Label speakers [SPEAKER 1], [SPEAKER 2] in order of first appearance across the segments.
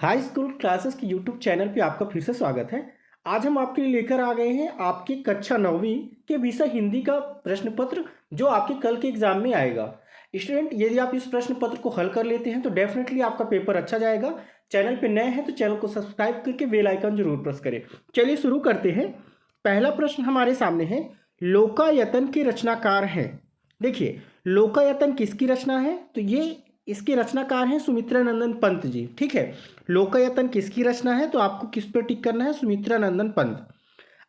[SPEAKER 1] High school classes के YouTube channel पे आपका फिर से स्वागत है। आज हम आपके लिए लेकर आ गए हैं आपकी कक्षा 9वीं के विषय हिंदी का प्रश्न पत्र जो आपके कल के एग्जाम में आएगा। स्टूडेंट, यदि आप इस प्रश्न पत्र को हल कर लेते हैं तो डेफिनेटली आपका पेपर अच्छा जाएगा। चैनल पे नए हैं तो चैनल को सब्सक्राइब करके बेल आइकन जरूर प्रेस करें। चलिए शुरू करते हैं। पहला प्रश्न हमारे सामने है, लोकायतन के रचनाकार हैं। देखिए, लोकायतन किसकी रचना है? तो ये इसके रचनाकार हैं सुमित्रा नंदन पंत जी। ठीक है, लोकायतन किसकी रचना है? तो आपको किस पर टिक करना है? सुमित्रा नंदन पंत।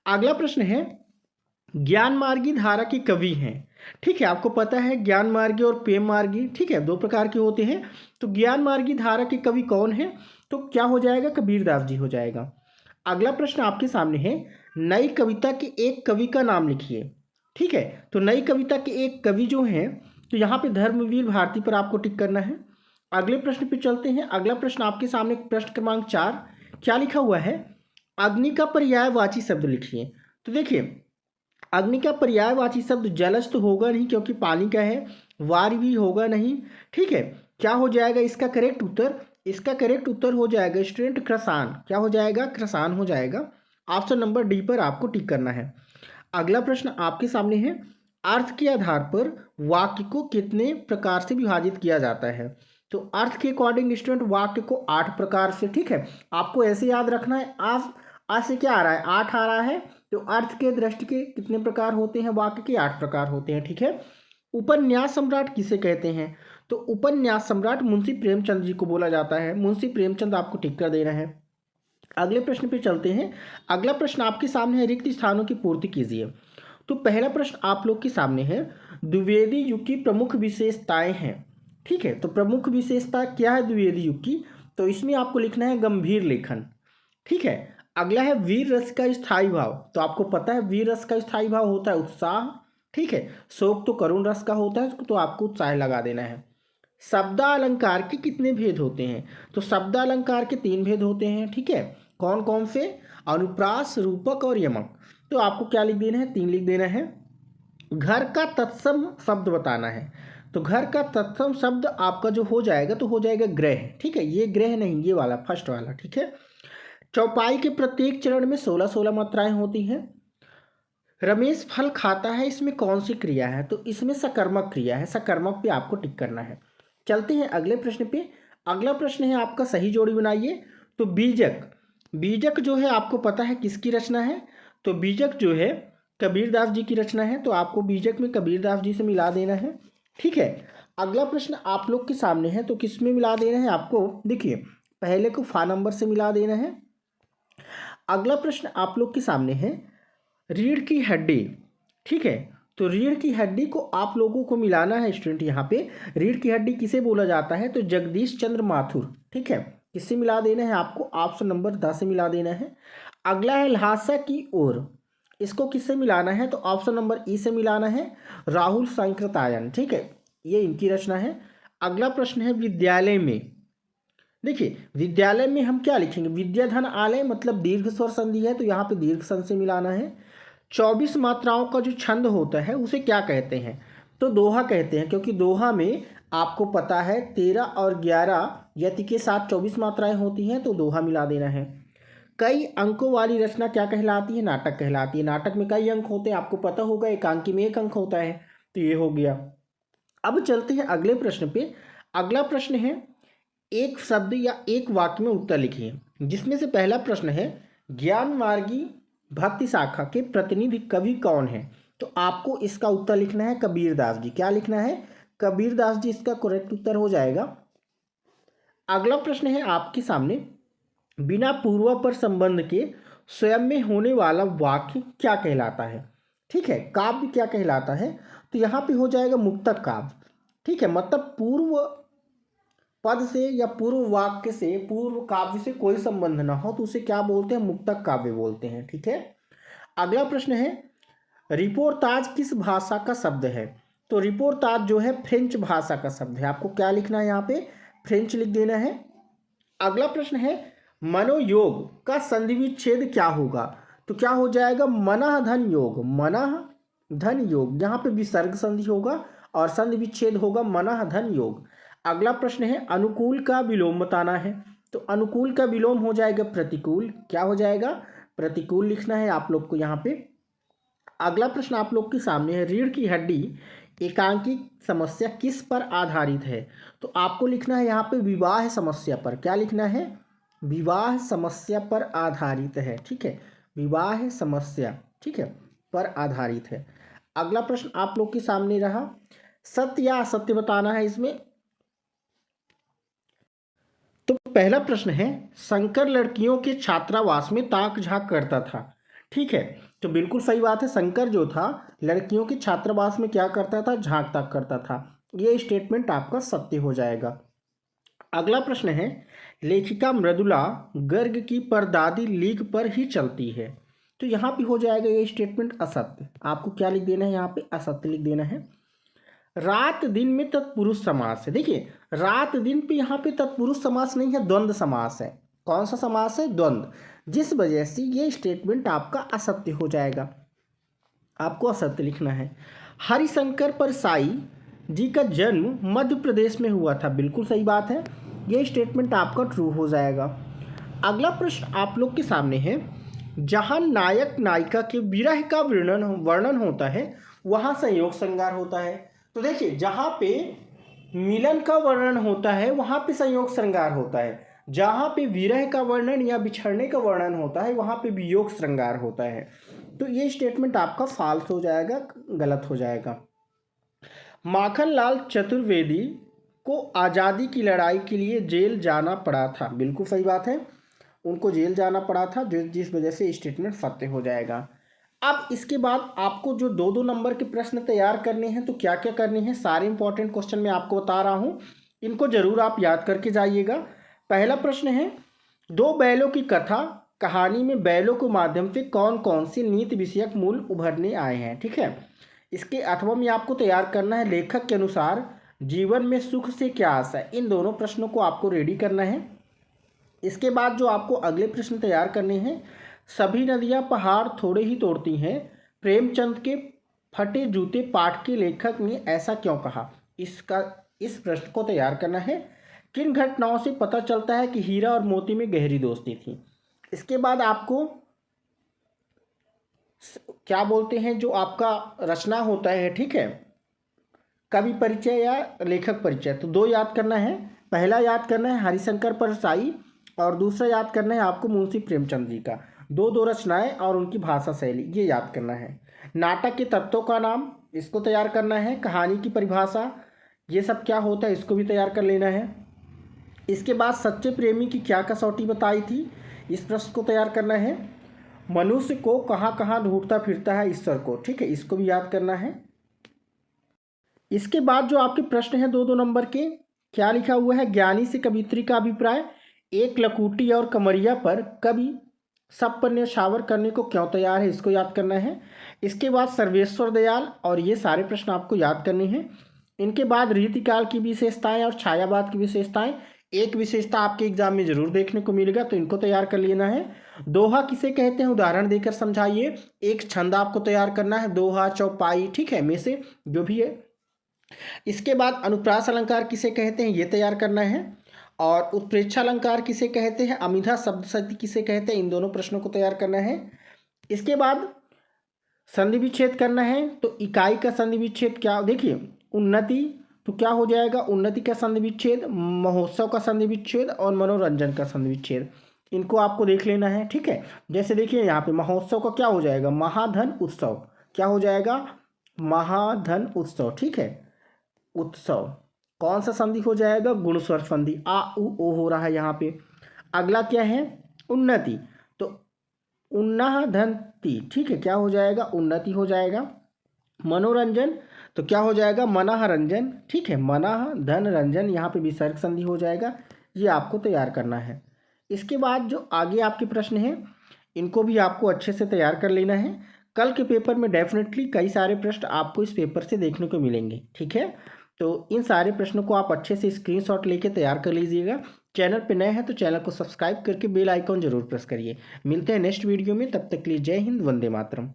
[SPEAKER 1] अगला प्रश्न है, ज्ञान मार्गी धारा के कवि हैं। ठीक है, आपको पता है ज्ञान मार्गी और प्रेम मार्गी, ठीक है, दो प्रकार के होते हैं। तो ज्ञान मार्गी धारा के कवि कौन है? तो क्या हो जाएगा? कबीरदास जी हो जाएगा। अगला प्रश्न आपके सामने है, नई कविता के एक कवि का नाम लिखिए। ठीक है, तो नई कविता के एक कवि जो हैं, तो यहाँ पे धर्मवीर भारती पर आपको टिक करना है। अगले प्रश्न पे चलते हैं। अगला प्रश्न आपके सामने प्रश्न क्रमांक 4, क्या लिखा हुआ है? अग्नि का पर्यायवाची शब्द लिखिए। तो देखिए, अग्नि का पर्यायवाची शब्द जलज तो होगा नहीं क्योंकि पानी का है, वार भी होगा नहीं। ठीक है, क्या हो जाएगा इसका करेक्ट उत्तर? इसका करेक्ट उत्तर हो जाएगा स्टूडेंट क्रसान। क्या हो जाएगा? क्रसान हो जाएगा। ऑप्शन नंबर डी पर आपको टिक करना है। अगला प्रश्न आपके सामने है, अर्थ के आधार पर वाक्य को कितने प्रकार से विभाजित किया जाता है? तो अर्थ के अकॉर्डिंग स्टूडेंट वाक्य को 8 प्रकार से, ठीक है, आपको ऐसे याद रखना है। आज से क्या आ रहा है? 8 आ रहा है। तो अर्थ के दृष्टि के कितने प्रकार होते हैं? वाक्य के 8 प्रकार होते हैं। ठीक है, उपन्यास सम्राट किसे कहते हैं? तो उपन्यास सम्राट मुंशी प्रेमचंद जी को बोला जाता है। मुंशी प्रेमचंद आपको टिक कर देना है। अगले प्रश्न पे चलते हैं। अगला प्रश्न आपके सामने है, रिक्त स्थानों की पूर्ति कीजिए। तो पहला प्रश्न आप लोग के सामने है, द्विवेदी युग की प्रमुख विशेषताएं हैं। ठीक है, तो प्रमुख विशेषता क्या है द्विवेदी युग की? तो इसमें आपको लिखना है गंभीर लेखन। ठीक है, अगला है वीर रस का स्थायी भाव। तो आपको पता है वीर रस का स्थायी भाव होता है उत्साह। ठीक है, शोक तो करुण रस का होता है, तो आपको उत्साह लगा देना है। शब्दालंकार के कितने भेद होते हैं? तो शब्दालंकार के 3 भेद होते हैं। ठीक है, कौन कौन से? अनुप्रास, रूपक और यमक। तो आपको क्या लिख देना है? 3 लिख देना है। घर का तत्सम शब्द बताना है। तो घर का तत्सम शब्द आपका जो हो जाएगा तो हो जाएगा ग्रह। ठीक है, ये ग्रह नहीं, ये वाला फर्स्ट वाला। ठीक है, चौपाई के प्रत्येक चरण में 16-16 मात्राएं होती हैं। रमेश फल खाता है, इसमें कौन सी क्रिया है? तो इसमें सकर्मक क्रिया है। सकर्मक पे आपको टिक करना है। चलते हैं अगले प्रश्न पे। अगला प्रश्न है आपका सही जोड़ी बनाइए। तो बीजक, बीजक जो है आपको पता है किसकी रचना है? तो बीजक जो है कबीरदास जी की रचना है। तो आपको बीजक में कबीरदास जी से मिला देना है। ठीक है, अगला प्रश्न आप लोग के सामने है, तो किस में मिला देना है आपको? देखिए, पहले को फा नंबर से मिला देना है। अगला प्रश्न आप लोग के सामने है, रीढ़ की हड्डी। ठीक है, तो रीढ़ की हड्डी को आप लोगों को मिलाना है स्टूडेंट। यहाँ पे रीढ़ की हड्डी किसे बोला जाता है? तो जगदीश चंद्र माथुर। ठीक है, किससे मिला देना है आपको? ऑप्शन नंबर 10 से मिला देना है। अगला है ल्हासा की ओर, इसको किससे मिलाना है? तो ऑप्शन नंबर ई से मिलाना है, राहुल सांकृतायन। ठीक है, ये इनकी रचना है। अगला प्रश्न है विद्यालय में। देखिए, विद्यालय में हम क्या लिखेंगे? विद्याधन आलय, मतलब दीर्घ स्वर संधि है, तो यहाँ पे दीर्घ संधि से मिलाना है। 24 मात्राओं का जो छंद होता है उसे क्या कहते हैं? तो दोहा कहते हैं, क्योंकि दोहा में आपको पता है 13 और 11 यति के साथ 24 मात्राएं होती हैं, तो दोहा मिला देना है। कई अंकों वाली रचना क्या कहलाती है? नाटक कहलाती है। नाटक में कई अंक होते हैं, आपको पता होगा, एकांकी में 1 अंक होता है। तो ये हो गया। अब चलते हैं अगले प्रश्न पे। अगला प्रश्न है, एक शब्द या एक वाक्य में उत्तर लिखिए। जिसमें से पहला प्रश्न है, ज्ञान मार्गी भक्ति शाखा के प्रतिनिधि कवि कौन है? तो आपको इसका उत्तर लिखना है कबीरदास जी। क्या लिखना है? कबीरदास जी इसका करेक्ट उत्तर हो जाएगा। अगला प्रश्न है आपके सामने, बिना पूर्व पर संबंध के स्वयं में होने वाला वाक्य क्या कहलाता है? ठीक है, काव्य क्या कहलाता है? तो यहाँ पे हो जाएगा मुक्तक काव्य। ठीक है, मतलब पूर्व पद से या पूर्व वाक्य से, पूर्व काव्य से कोई संबंध ना हो तो उसे क्या बोलते हैं? मुक्तक काव्य बोलते हैं। ठीक है, अगला प्रश्न है, रिपोर्ताज किस भाषा का शब्द है? तो रिपोर्ताज जो है फ्रेंच भाषा का शब्द है। आपको क्या लिखना है? यहाँ पे फ्रेंच लिख देना है। अगला प्रश्न है, मनोयोग का संधि विच्छेद क्या होगा? तो क्या हो जाएगा? मनः धन योग। मनः धन योग, यहाँ पे विसर्ग संधि होगा और संधि विच्छेद होगा मनः धन योग। अगला प्रश्न है, अनुकूल का विलोम बताना है। तो अनुकूल का विलोम हो जाएगा प्रतिकूल। क्या हो जाएगा? प्रतिकूल लिखना है आप लोग को यहाँ पे। अगला प्रश्न आप लोग के सामने है, रीढ़ की हड्डी एकांकी समस्या किस पर आधारित है? तो आपको लिखना है यहाँ पे विवाह समस्या पर। क्या लिखना है? विवाह समस्या पर आधारित है। ठीक है, विवाह समस्या, ठीक है, पर आधारित है। अगला प्रश्न आप लोग के सामने रहा, सत्य या असत्य बताना है इसमें। तो पहला प्रश्न है, शंकर लड़कियों के छात्रावास में ताक झांक करता था। ठीक है, तो बिल्कुल सही बात है। शंकर जो था लड़कियों के छात्रावास में क्या करता था? झांक ताक करता था। ये स्टेटमेंट आपका सत्य हो जाएगा। अगला प्रश्न है, लेखिका मृदुला गर्ग की परदादी लीक पर ही चलती है। तो यहाँ पे हो जाएगा ये स्टेटमेंट असत्य। आपको क्या लिख देना है? यहाँ पे असत्य लिख देना है। रात दिन में तत्पुरुष समास है। देखिए, रात दिन पे यहाँ पे तत्पुरुष समास नहीं है, द्वंद्व समास है। कौन सा समास है? द्वंद्व, जिस वजह से ये स्टेटमेंट आपका असत्य हो जाएगा। आपको असत्य लिखना है। हरिशंकर परसाई जी का जन्म मध्य प्रदेश में हुआ था। बिल्कुल सही बात है, ये स्टेटमेंट आपका ट्रू हो जाएगा। अगला प्रश्न आप लोग के सामने है, जहाँ नायक नायिका के विरह का वर्णन होता है वहाँ संयोग श्रृंगार होता है। तो देखिए, जहाँ पे मिलन का वर्णन होता है वहाँ पे संयोग श्रृंगार होता है, जहाँ पे विरह का वर्णन या बिछड़ने का वर्णन होता है वहाँ पे वियोग श्रृंगार होता है। तो ये स्टेटमेंट आपका फॉल्स हो जाएगा, गलत हो जाएगा। माखनलाल चतुर्वेदी को आज़ादी की लड़ाई के लिए जेल जाना पड़ा था। बिल्कुल सही बात है, उनको जेल जाना पड़ा था, जिस वजह से स्टेटमेंट सत्य हो जाएगा। अब इसके बाद आपको जो 2-2 नंबर के प्रश्न तैयार करने हैं, तो क्या क्या करने हैं, सारे इंपॉर्टेंट क्वेश्चन मैं आपको बता रहा हूँ, इनको जरूर आप याद करके जाइएगा। पहला प्रश्न है, 2 बैलों की कथा कहानी में बैलों के माध्यम से कौन कौन से नीति विषयक मूल उभरने आए हैं। ठीक है, इसके अथवा में आपको तैयार करना है, लेखक के अनुसार जीवन में सुख से क्या आशा है। इन दोनों प्रश्नों को आपको रेडी करना है। इसके बाद जो आपको अगले प्रश्न तैयार करने हैं, सभी नदियाँ पहाड़ थोड़े ही तोड़ती हैं, प्रेमचंद के फटे जूते पाठ के लेखक ने ऐसा क्यों कहा। इस प्रश्न को तैयार करना है। किन घटनाओं से पता चलता है कि हीरा और मोती में गहरी दोस्ती थी। इसके बाद आपको क्या बोलते हैं, जो आपका रचना होता है, ठीक है, कवि परिचय या लेखक परिचय, तो 2 याद करना है। पहला याद करना है हरिशंकर परसाई और दूसरा याद करना है आपको मुंशी प्रेमचंद जी का। 2 रचनाएं और उनकी भाषा शैली, ये याद करना है। नाटक के तत्वों का नाम, इसको तैयार करना है। कहानी की परिभाषा, ये सब क्या होता है, इसको भी तैयार कर लेना है। इसके बाद सच्चे प्रेमी की क्या कसौटी बताई थी, इस प्रश्न को तैयार करना है। मनुष्य को कहाँ कहाँ ढूंढता फिरता है ईश्वर को, ठीक है, इसको भी याद करना है। इसके बाद जो आपके प्रश्न हैं 2-2 नंबर के, क्या लिखा हुआ है, ज्ञानी से कवित्री का अभिप्राय, एक लकूटी और कमरिया पर कवि सब पर न्यौछावर करने को क्यों तैयार है, इसको याद करना है। इसके बाद सर्वेश्वर दयाल, और ये सारे प्रश्न आपको याद करने हैं। इनके बाद रीतिकाल की विशेषताएं और छायावाद की विशेषताएं, एक विशेषता आपके एग्जाम में जरूर देखने को मिलेगा, तो इनको तैयार कर लेना है। दोहा किसे कहते हैं, उदाहरण देकर समझाइए। एक छंद आपको तैयार करना है, दोहा चौपाई, ठीक है, में से जो भी है। इसके बाद अनुप्रास अलंकार किसे कहते हैं, ये तैयार करना है। और उत्प्रेक्षा अलंकार किसे कहते हैं, अमिधा शब्द शक्ति किसे कहते हैं, इन दोनों प्रश्नों को तैयार करना है। इसके बाद संधि विच्छेद करना है। तो इकाई का संधि विच्छेद क्या, देखिए, उन्नति, तो क्या हो जाएगा, उन्नति का संधि विच्छेद, महोत्सव का संधि विच्छेद और मनोरंजन का संधि विच्छेद, इनको आपको देख लेना है। ठीक है, जैसे देखिए यहाँ पे महोत्सव का क्या हो जाएगा, महाधन उत्सव, क्या हो जाएगा, महाधन उत्सव, ठीक है, उत्सव। कौन सा संधि हो जाएगा, गुणस्वर संधि, आ उ ओ हो रहा है यहाँ पे। अगला क्या है, उन्नति, तो उन्नह धन ती, ठीक है, क्या हो जाएगा, उन्नति हो जाएगा। मनोरंजन, तो क्या हो जाएगा, मनः रंजन, ठीक है, मनः धन रंजन, यहाँ पे विसर्ग संधि हो जाएगा। ये आपको तैयार करना है। इसके बाद जो आगे आपके प्रश्न हैं, इनको भी आपको अच्छे से तैयार कर लेना है। कल के पेपर में डेफिनेटली कई सारे प्रश्न आपको इस पेपर से देखने को मिलेंगे, ठीक है। तो इन सारे प्रश्नों को आप अच्छे से स्क्रीनशॉट लेके तैयार कर लीजिएगा। चैनल पे नए हैं तो चैनल को सब्सक्राइब करके बेल आइकॉन जरूर प्रेस करिए। मिलते हैं नेक्स्ट वीडियो में, तब तक के लिए जय हिंद, वंदे मातरम।